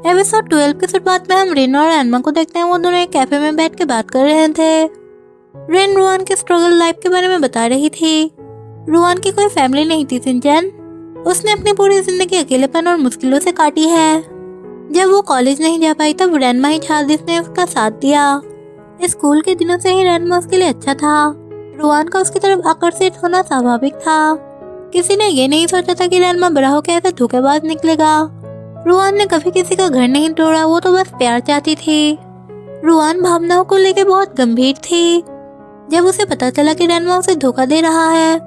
Episode 12 की शुरुआत में हम रिन और एनमा को देखते हैं। वो दोनों एक कैफे में बैठ के बात कर रहे थे। रिन रुआन की स्ट्रगल लाइफ के बारे में बता रही थी। रुआन की कोई फैमिली नहीं थी सिंचन। उसने अपनी पूरी जिंदगी अकेलेपन और मुश्किलों से काटी है। जब वो कॉलेज नहीं जा पाई तब रेनमा ही था जिसने उसका साथ दिया। स्कूल के दिनों से ही रेनमा उसके लिए अच्छा था। रुआन का उसकी तरफ आकर्षित होना स्वाभाविक था। किसी ने ये नहीं सोचा था कि रेनमा बड़ा होकर ऐसा धोखेबाज निकलेगा। रुआन ने कभी किसी का घर नहीं तोड़ा, वो तो बस प्यार चाहती थी। रुआन भावनाओं को लेकर बहुत गंभीर थी। जब उसे पता चला कि रेनमा उसे धोखा दे रहा है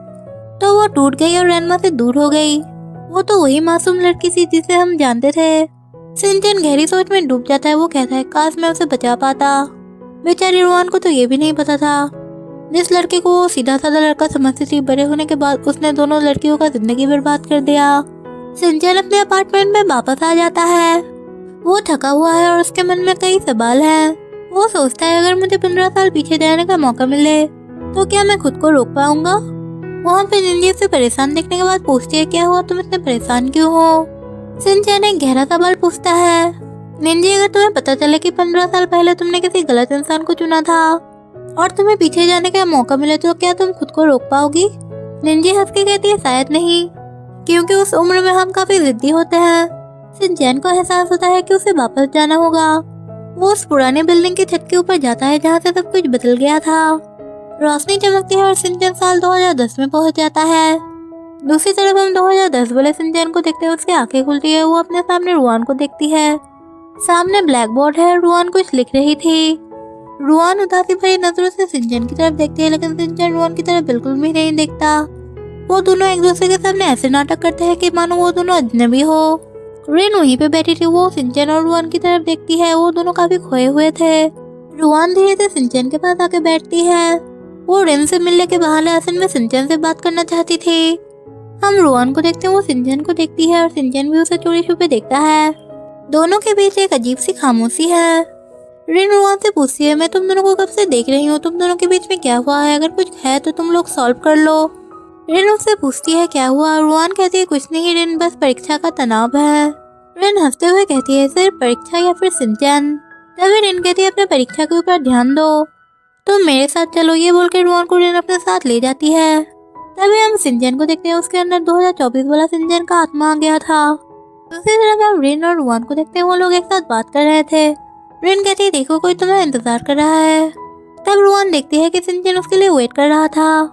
तो वो टूट गई और रेनमा से दूर हो गई। वो तो वही मासूम लड़की थी जिसे हम जानते थे। सिंचन गहरी सोच में डूब जाता है। वो कहता है काश मैं उसे बचा पाता। बेचारी रुआन को तो ये भी नहीं पता था। जिस लड़के को वो सीधा साधा लड़का समझती थी, बड़े होने के बाद उसने दोनों लड़कियों का जिंदगी बर्बाद कर दिया। सिंचन अपने अपार्टमेंट में वापस आ जाता है। वो थका हुआ है और उसके मन में कई सवाल हैं। वो सोचता है अगर मुझे 15 साल पीछे जाने का मौका मिले तो क्या मैं खुद को रोक पाऊंगा। वहाँ पे निंजी से परेशान देखने के बाद पूछती है क्या हुआ, तुम इतने परेशान क्यों हो। सिंचन एक गहरा सवाल पूछता है, निंजी अगर तुम्हें पता चले कि 15 साल पहले तुमने किसी गलत इंसान को चुना था और तुम्हें पीछे जाने का मौका मिले तो क्या तुम खुद को रोक पाओगी। निंजी हंस के कहती है शायद नहीं, क्योंकि उस उम्र में हम काफी जिद्दी होते हैं। सिंचन को एहसास होता है कि उसे वापस जाना होगा। वो उस पुराने बिल्डिंग की छत के ऊपर जाता है जहाँ से सब कुछ बदल गया था। रोशनी चमकती है और सिंचन साल 2010 में पहुंच जाता है। दूसरी तरफ हम 2010 वाले सिंचन को देखते हैं। उसकी आंखें खुलती है। वो अपने सामने रुआन को देखती है। सामने ब्लैक बोर्ड है। रुआन कुछ लिख रही थी। रुआन उदासी भरी नजरों से सिंचन की तरफ देखती है, लेकिन सिंचन रुआन की तरफ बिल्कुल भी नहीं देखता। वो दोनों एक दूसरे के सामने ऐसे नाटक करते हैं कि मानो वो दोनों अजनबी हो। रिन वहीं पे बैठी थी। वो सिंचन और रुआन की तरफ देखती है। वो दोनों काफी खोए हुए थे। रुआन धीरे से सिंचन के पास आके बैठती है। वो रिन से मिलने के बहाने असल में सिंचन से बात करना चाहती थी। हम रुआन को देखते हैं। वो सिंचन को देखती है और सिंचन भी उसे चोरी छुपे देखता है। दोनों के बीच एक अजीब सी खामोशी है। रिन रुआन से पूछती है मैं तुम दोनों को कब से देख रही हूँ, तुम दोनों के बीच में क्या हुआ है, अगर कुछ है तो तुम लोग सॉल्व कर लो। रिन उससे पूछती है क्या हुआ। रुआन कहती है कुछ नहीं रिन, बस परीक्षा का तनाव है। रिन हंसते हुए कहती है सिर्फ परीक्षा या फिर सिंचन। तभी रिन कहती है अपने परीक्षा के ऊपर ध्यान दो, तुम मेरे साथ चलो। ये बोल के रुआन को रिन अपने साथ ले जाती है। तभी हम सिंचन को देखते हैं। उसके अंदर 2024 वाला सिंचन का आत्मा आ गया था। दूसरी तरफ हम रिन और रुआन को देखते हैं। वो लोग एक साथ बात कर रहे थे। रिन कहती है देखो कोई तुम्हें इंतजार कर रहा है। तब रुआन देखती है कि सिंचन उसके लिए वेट कर रहा था।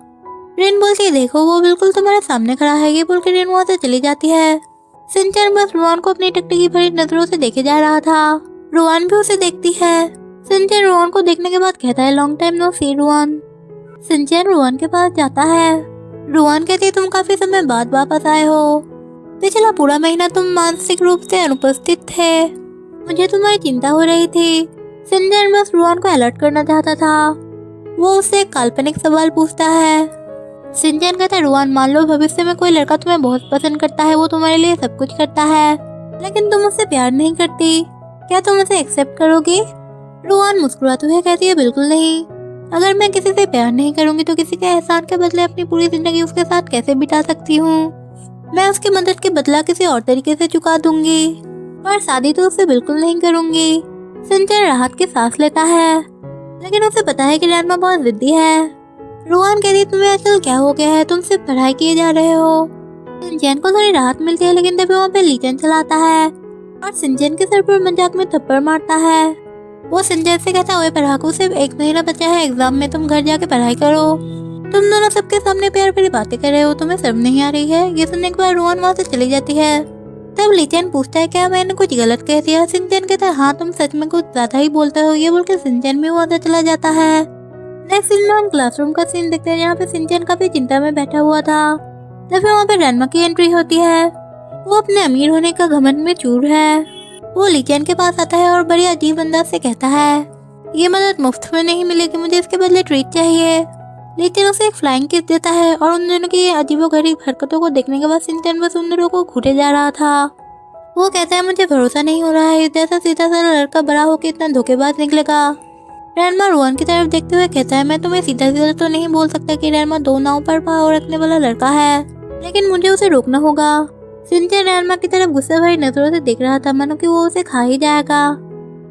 रिन बोलती है देखो वो बिल्कुल तुम्हारे सामने खड़ा है। ये बोल के रिन वहाँ से चली जाती है। सिंचन बस रुआन को अपनी टकटकी भरी नजरों से देखे जा रहा था। रुआन भी उसे देखती है। सिंचन रुआन को देखने के बाद कहता है लॉन्ग टाइम नो सी रुआन। सिंचन रुआन के पास जाता है। रुआन कहती है तुम काफी समय बाद वापस आए हो। पिछला पूरा महीना तुम मानसिक रूप से अनुपस्थित थे। मुझे तुम्हारी चिंता हो रही थी। सिंचन बस रुआन को अलर्ट करना चाहता था। वो उससे एक काल्पनिक सवाल पूछता है। सिंचन कहता है रुआन मान लो भविष्य में कोई लड़का तुम्हें बहुत पसंद करता है, वो तुम्हारे लिए सब कुछ करता है, लेकिन तुम उससे प्यार नहीं करती, क्या तुम उसे एक्सेप्ट करोगी। रुआन मुस्कुराते हुए कहती है बिल्कुल नहीं। अगर मैं किसी से प्यार नहीं करूंगी तो किसी के एहसान के बदले अपनी पूरी जिंदगी उसके साथ कैसे बिता सकती हूँ। मैं उसकी मदद के बदला किसी और तरीके से चुका दूंगी, पर शादी तो उससे बिल्कुल नहीं करूंगी। सिंचन राहत की सांस लेता है, लेकिन उसे पता है कि रेनमा बहुत जिद्दी है। रुआन कहती तुम्हें आजकल क्या हो गया है, तुम सिर्फ पढ़ाई किए जा रहे हो। सिंचन को थोड़ी राहत मिलती है, लेकिन तभी वहाँ पे लीचन चलाता है और सिंचन के सर पर मजाक में थप्पड़ मारता है। वो सिंचन से कहता है पढ़ाकू सिर्फ 1 महीना बचा है एग्जाम में, तुम घर जाके पढ़ाई करो। तुम दोनों सबके सामने प्यार भरी बातें कर रहे हो, तुम्हें शर्म नहीं आ रही है। ये सुनने के बाद रुआन वहाँ से चली जाती है। तब लीचन पूछता है क्या मैंने कुछ गलत कह दिया। सिंचन कहता है हाँ तुम सच में कुछ ज्यादा ही बोलते हो। ये बोलकर सिंचन भी वहाँ से चला जाता है। नेक्स्ट सीन में हम क्लासरूम का सीन देखते हैं, जहाँ पे सिंचन काफी चिंता में बैठा हुआ था। तभी वहाँ पे रेनमा की एंट्री होती है। वो अपने अमीर होने का घमंड में चूर है। वो लीचन के पास आता है और बड़ी अजीब अंदाज से कहता है ये मदद मुफ्त में नहीं मिलेगी, मुझे इसके बदले ट्रीट चाहिए। लीचन उसे एक फ्लाइंग किस देता है और उन दोनों की अजीबोगरीब हरकतों को देखने के बाद सिंचन बस उन दोनों को घूरे जा रहा था। वो कहता है मुझे भरोसा नहीं हो रहा है, जैसा सीधा साधा लड़का बड़ा होकर इतना धोखेबाज निकलेगा। रेनमा रुआन की तरफ देखते हुए कहता है मैं तुम्हें सीधा सीधा तो नहीं बोल सकता कि रेनमा 2 नाव पर पाँव रखने वाला लड़का है, लेकिन मुझे उसे रोकना होगा। सिंचन रैनमा की तरफ गुस्से भरी नजरों से देख रहा था, मानो कि वो उसे खा ही जाएगा।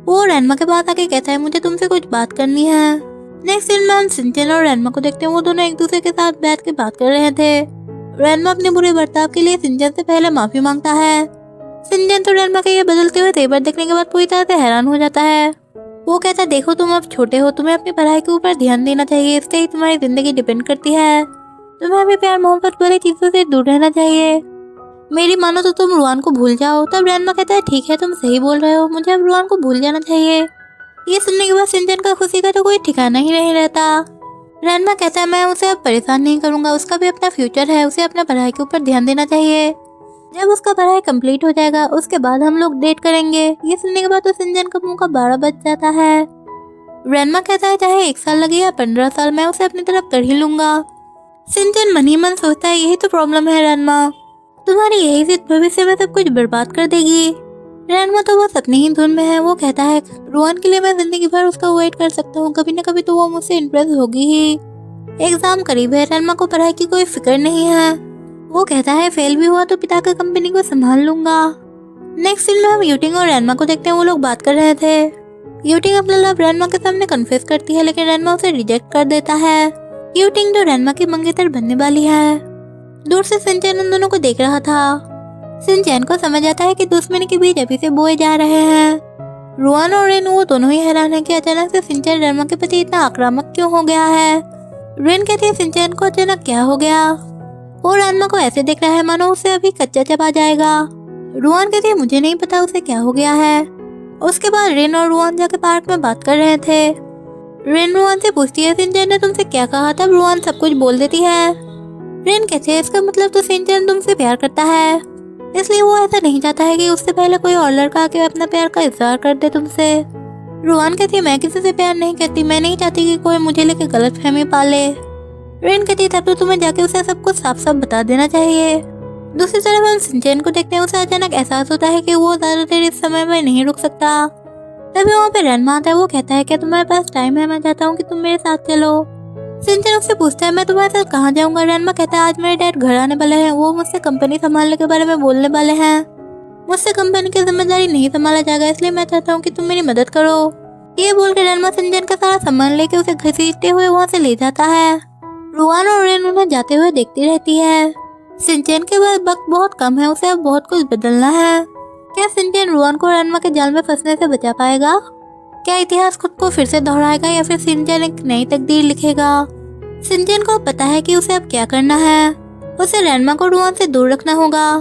वो रैनमा के पास आके कहता है, मुझे तुमसे कुछ बात करनी है। नेक्स्ट सीन में हम सिंचन और रैनमा को देखते हैं। वो दोनों एक दूसरे के साथ बैठ के बात कर रहे थे। रैनमा अपने बुरे बर्ताव के लिए सिंचन से पहले माफी मांगता है। सिंचन तो रैनमा के ये बदलते हुए तेवर देखने के बाद पूरी तरह से हैरान हो जाता है। वो कहता है, देखो तुम अब छोटे हो, तुम्हें अपनी पढ़ाई के ऊपर ध्यान देना चाहिए, इससे ही तुम्हारी जिंदगी डिपेंड करती है। तुम्हें अभी प्यार मोहब्बत वाली चीजों से दूर रहना चाहिए। मेरी मानो तो तुम रुआन को भूल जाओ। तब रैनमा कहता है, ठीक है तुम सही बोल रहे हो, मुझे अब रुआन को भूल जाना चाहिए। ये सुनने के बाद सिंचन का खुशी का तो कोई ठिकाना ही नहीं रहता। रैनमा कहता है, मैं उसे अब परेशान नहीं करूंगा, उसका भी अपना फ्यूचर है, उसे अपना पढ़ाई के ऊपर ध्यान देना चाहिए। जब उसका पढ़ाई कंप्लीट हो जाएगा उसके बाद हम लोग डेट करेंगे। ये सुनने के बाद तो सिंचन का मुंह का बाड़ा बच जाता है। रैनमा कहता है, चाहे 1 साल लगे या 15 साल, मैं उसे अपनी तरफ कर ही लूंगा। सिंचन मन ही मन सोचता है, यही तो प्रॉब्लम है रैनमा, तुम्हारी यही जिद भविष्य में सब कुछ बर्बाद कर देगी। रैनमा तो बस अपनी ही धुन में है। वो कहता है, रुआन के लिए मैं जिंदगी भर उसका वेट कर सकता हूँ, कभी न कभी तो वो मुझसे इम्प्रेस होगी ही। एग्जाम करीब है, रैनमा को पढ़ाई की कोई फिक्र नहीं है। वो कहता है, फेल भी हुआ तो पिता का कंपनी को संभाल लूंगा। नेक्स्ट सीन में हम यूटिंग और रैनमा को देखते हैं। वो लोग बात कर रहे थे। यूटिंग अपना लव रैनमा के सामने कन्फेस करती है, लेकिन रैनमा उसे रिजेक्ट कर देता है। यूटिंग जो रैनमा की मंगेतर बनने वाली है। दूर से सिंचन उन दोनों को देख रहा था। सिंचन को समझ आता है कि दुश्मनी के बीच अभी से बोए जा रहे हैं। रुआन और रेन वो दोनों ही हैरान है कि अचानक से सिंचन रैनमा के प्रति इतना आक्रामक क्यों हो गया है। रेन कहती है, सिंचन को अचानक क्या हो गया। वो रैनमा को ऐसे देख रहा है मानो उसे अभी कच्चा चबा जाएगा। रुआन कहती है, मुझे नहीं पता उसे क्या हो गया है। उसके बाद रेन और रुआन जाके पार्क में बात कर रहे थे। रेन रुआन से पूछती है, सिंचन ने तुमसे क्या कहा। तब रुआन सब कुछ बोल देती है। रेन कहते हैं, इसका मतलब तो सिंचन तुमसे प्यार करता है, इसलिए वो ऐसा नहीं चाहता है कि उससे पहले कोई और लड़का आके अपना प्यार का इजहार कर दे तुमसे। रुआन कहती है, मैं किसी से प्यार नहीं करती, मैं नहीं चाहती कि कोई मुझे लेके गलतफहमी पाले। रेन कहती है, तब तो तुम्हें जाके उसे सब कुछ साफ साफ बता देना चाहिए। दूसरी तरफ हम सिंचन को देखते हैं। उसे अचानक एहसास होता है कि वो ज्यादा देर इस समय में नहीं रुक सकता। तभी वहाँ पे रैनमा आता है। वो कहता है, क्या तुम्हारे पास टाइम है, मैं चाहता हूँ कि तुम मेरे साथ चलो। सिंचन उससे पूछता है, मैं तुम्हारे साथ कहाँ जाऊंगा। रैनमा कहता है, आज मेरे डैड घर आने वाले हैं, वो मुझसे कंपनी संभालने के बारे में बोलने वाले हैं। मुझसे कंपनी की जिम्मेदारी नहीं संभाला जाएगा, इसलिए मैं चाहता हूँ कि तुम मेरी मदद करो। ये बोलकर रैनमा सिंचन का सारा सामान लेके उसे घसीटते हुए वहाँ से ले जाता है। रुआन और रेन उन्हें जाते हुए देखती रहती है। सिंचन के पास वक्त बहुत कम है, उसे अब बहुत कुछ बदलना है। क्या सिंचन रुआन को रैनमा के जाल में फंसने से बचा पाएगा? क्या इतिहास खुद को फिर से दोहराएगा या फिर सिंचन एक नई तकदीर लिखेगा? सिंचन को पता है कि उसे अब क्या करना है। उसे रैनमा को रुआन से दूर रखना होगा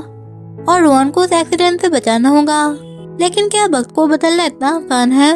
और रुआन को उस एक्सीडेंट से बचाना होगा। लेकिन क्या वक्त को बदलना इतना आसान है?